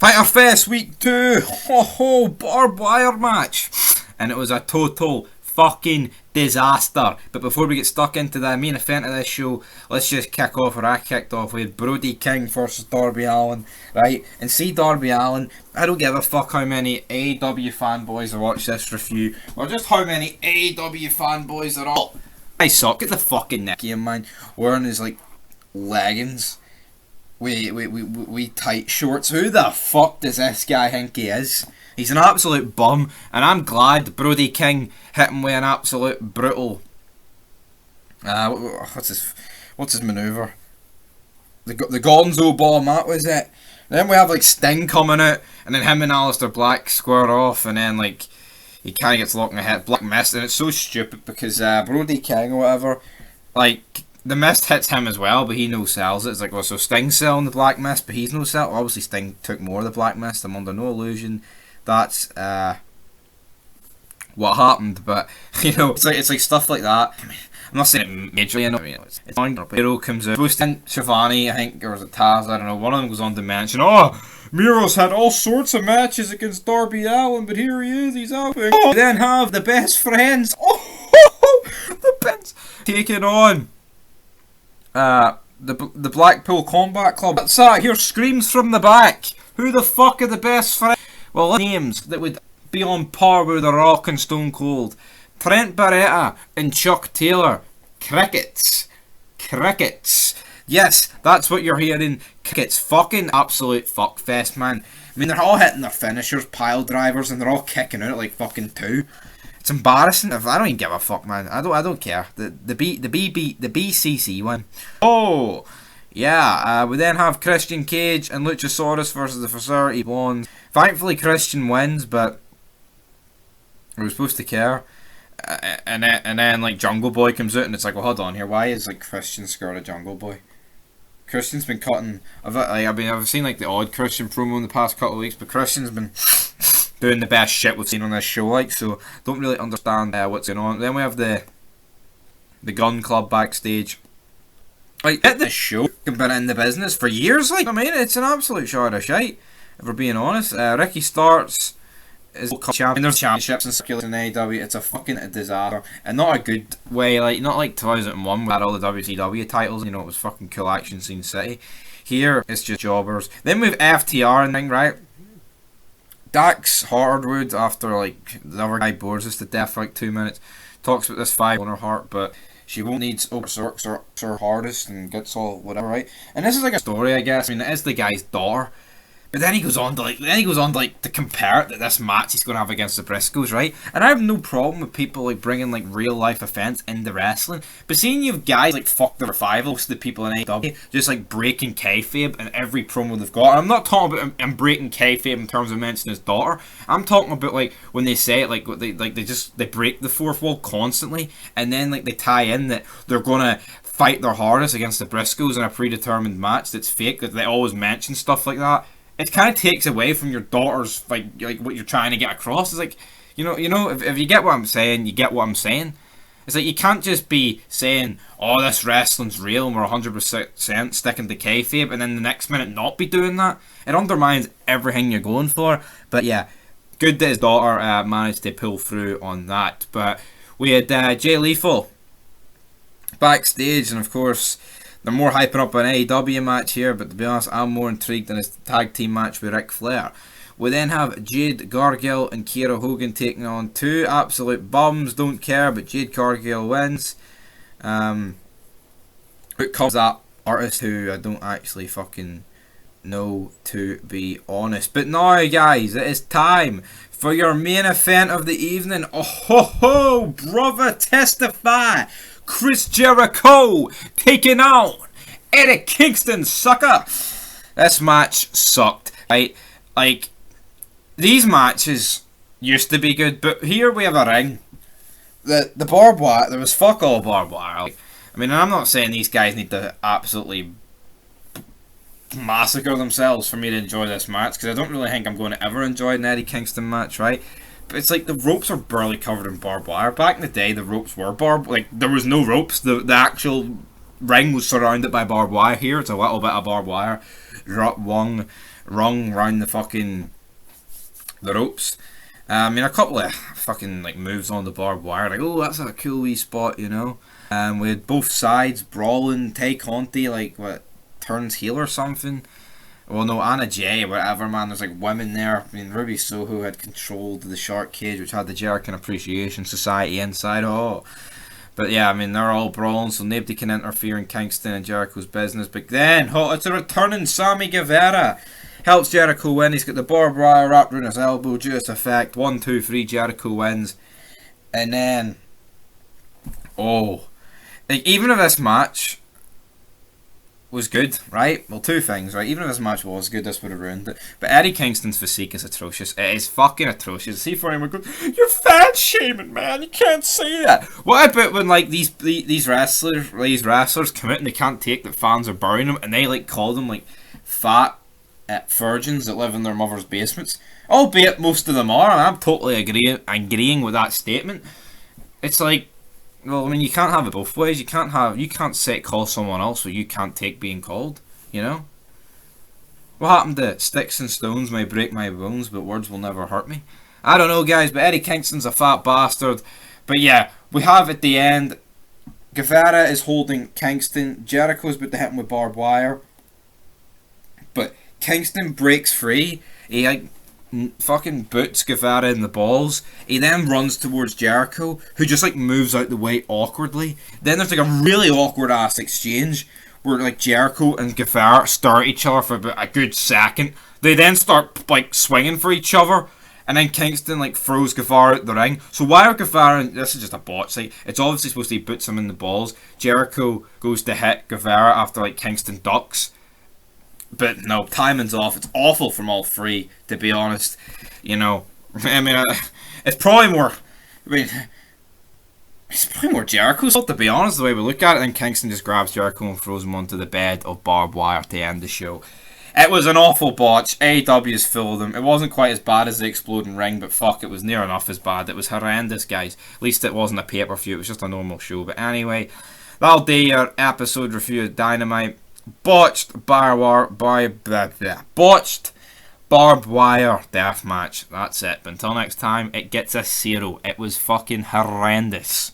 Fighter Fest Week 2, ho, barbed wire match, and it was a total fucking disaster. But before we get stuck into the main event of this show, let's just kick off where I kicked off with Brody King versus Darby Allin, right? And see, Darby Allin, I don't give a fuck how many AEW fanboys watch this review, or just how many AEW fanboys are all. I suck at the fucking neck game, man, wearing his like leggings. We tight shorts. Who the fuck does this guy think he is? He's an absolute bum, and I'm glad Brody King hit him with an absolute brutal. What's his maneuver? The Gonzo bomb. That was it. Then we have like Sting coming out, and then him and Aleister Black square off, and then like he kind of gets locked in the head. Black missed, and it's so stupid because Brody King or whatever, like. The mist hits him as well, but he no sells it. It's like, well, so Sting's selling the black mist, but he's no sell. Obviously, Sting took more of the black mist. I'm under no illusion that's what happened. But you know, it's like stuff like that. I mean, I'm not saying it majorly. I mean, it's fine. Hero comes out. Shivani, I think, or was it Taz? I don't know. One of them goes on to mention, oh, Miro's had all sorts of matches against Darby Allin, but here he is. He's out. Oh, then have the best friends. Oh, the best taking on. The Blackpool Combat Club. What's that? Here screams from the back. Who the fuck are the best friends? Well, names that would be on par with The Rock and Stone Cold. Trent Barretta and Chuck Taylor. Crickets. Yes, that's what you're hearing. Crickets. Fucking absolute fuckfest, man. I mean, they're all hitting their finishers, pile drivers, and they're all kicking out at like fucking 2. It's embarrassing. I don't even give a fuck, man. I don't care. The BCC one. Oh, yeah. We then have Christian Cage and Luchasaurus versus the Fraternity Blondes. Thankfully, Christian wins, but we were supposed to care. And then like Jungle Boy comes out, and it's like, well, hold on here. Why is like Christian scared of Jungle Boy? Christian's been cutting. I've seen like the odd Christian promo in the past couple of weeks, but Christian's been doing the best shit we've seen on this show, like, so don't really understand what's going on. Then we have the Gun Club backstage. Like, at this show, I've been in the business for years, like, I mean, it's an absolute shot of shite, if we're being honest. Ricky Starks is champion. There's championships and circulating in AEW. It's a fucking disaster, and not a good way, like, not like 2001 we had all the WCW titles, you know, it was fucking cool action scene city. Here, it's just jobbers. Then we have FTR and thing, right? Dax Hardwood, after like the other guy bores us to death for like 2 minutes, talks about this 5 on her heart, but she won't need oversorks her hardest and gets all whatever, right? And this is like a story, I guess. I mean, it is the guy's daughter, but then he goes on to to compare it that this match he's going to have against the Briscoes, right? And I have no problem with people like bringing like real life events into wrestling, but seeing you have guys like fuck the Revival, most of the people in AEW just like breaking kayfabe in every promo they've got. And I'm not talking about him breaking kayfabe in terms of mentioning his daughter. I'm talking about like when they say it, like they break the fourth wall constantly, and then like they tie in that they're gonna fight their hardest against the Briscoes in a predetermined match that's fake. That they always mention stuff like that. It kind of takes away from your daughter's like what you're trying to get across. It's like, you know, if you get what I'm saying, you get what I'm saying. It's like you can't just be saying, oh, this wrestling's real and we're 100% sticking to kayfabe, and then the next minute not be doing that. It undermines everything you're going for. But yeah, good that his daughter managed to pull through on that. But we had Jay Lethal backstage, and of course they're more hyping up an AEW match here, but to be honest, I'm more intrigued in his tag team match with Ric Flair. We then have Jade Cargill and Kiera Hogan taking on 2 absolute bums, don't care, but Jade Cargill wins. It comes that artist who I don't actually fucking know, to be honest. But now, guys, it is time for your main event of the evening. Oh ho ho, brother, testify! Chris Jericho taking on Eddie Kingston, sucker. This match sucked, right? Like, these matches used to be good, but here we have a ring. The barbed wire, there was fuck all barbed wire. Like, I mean, I'm not saying these guys need to absolutely massacre themselves for me to enjoy this match, because I don't really think I'm going to ever enjoy an Eddie Kingston match, right? But it's like the ropes are barely covered in barbed wire. Back in the day, the ropes were barbed. Like, there was no ropes. The actual ring was surrounded by barbed wire. Here, it's a little bit of barbed wire. Drop one. rung round the ropes. I mean, a couple of fucking like moves on the barbed wire, like, oh, that's a cool wee spot, you know. We had both sides brawling. Tay Conti, like, what, turns heel or something. Well, no, Anna Jay, whatever, man. There's like women there. I mean, Ruby Soho had controlled the shark cage, which had the Jericho Appreciation Society inside. Oh, but yeah, I mean, they're all brawling, so nobody can interfere in Kingston and Jericho's business. But then, oh, it's a returning Sammy Guevara. Helps Jericho win. He's got the barbed wire wrapped around his elbow. Just effect. 1, 2, 3. Jericho wins. And then, oh, like, even if this match was good, right? Well, two things, right? Even if this match was good, this would have ruined it. But Eddie Kingston's physique is atrocious. It is fucking atrocious. See, for him, goes, you're fat shaming, man. You can't say that. What about when like these wrestlers come out and they can't take that fans are burying them, and they like call them like fat virgins that live in their mother's basements? Albeit most of them are, and I'm totally agreeing with that statement. It's like, well, I mean, you can't have it both ways. You can't call someone else what you can't take being called, you know? What happened to sticks and stones may break my bones, but words will never hurt me? I don't know, guys, but Eddie Kingston's a fat bastard. But yeah, we have at the end, Guevara is holding Kingston. Jericho's about to hit him with barbed wire. But Kingston breaks free. He like fucking boots Guevara in the balls. He then runs towards Jericho, who just like moves out the way awkwardly. Then there's like a really awkward ass exchange where like Jericho and Guevara stare at each other for about a good second. They then start like swinging for each other, and then Kingston like throws Guevara out the ring. So why are Guevara? This is just a botch. Like, it's obviously supposed to be boots him in the balls. Jericho goes to hit Guevara after like Kingston ducks. But no, timing's off. It's awful from all three, to be honest. You know, I mean, it's probably more. I mean, it's probably more Jericho's fault, to be honest, the way we look at it. And Kingston just grabs Jericho and throws him onto the bed of barbed wire to end the show. It was an awful botch. AEW's full of them. It wasn't quite as bad as the exploding ring, but fuck, it was near enough as bad. It was horrendous, guys. At least it wasn't a pay-per-view. It was just a normal show. But anyway, that'll do your episode review of Dynamite. Botched barbed wire death match. That's it. But until next time, it gets a 0. It was fucking horrendous.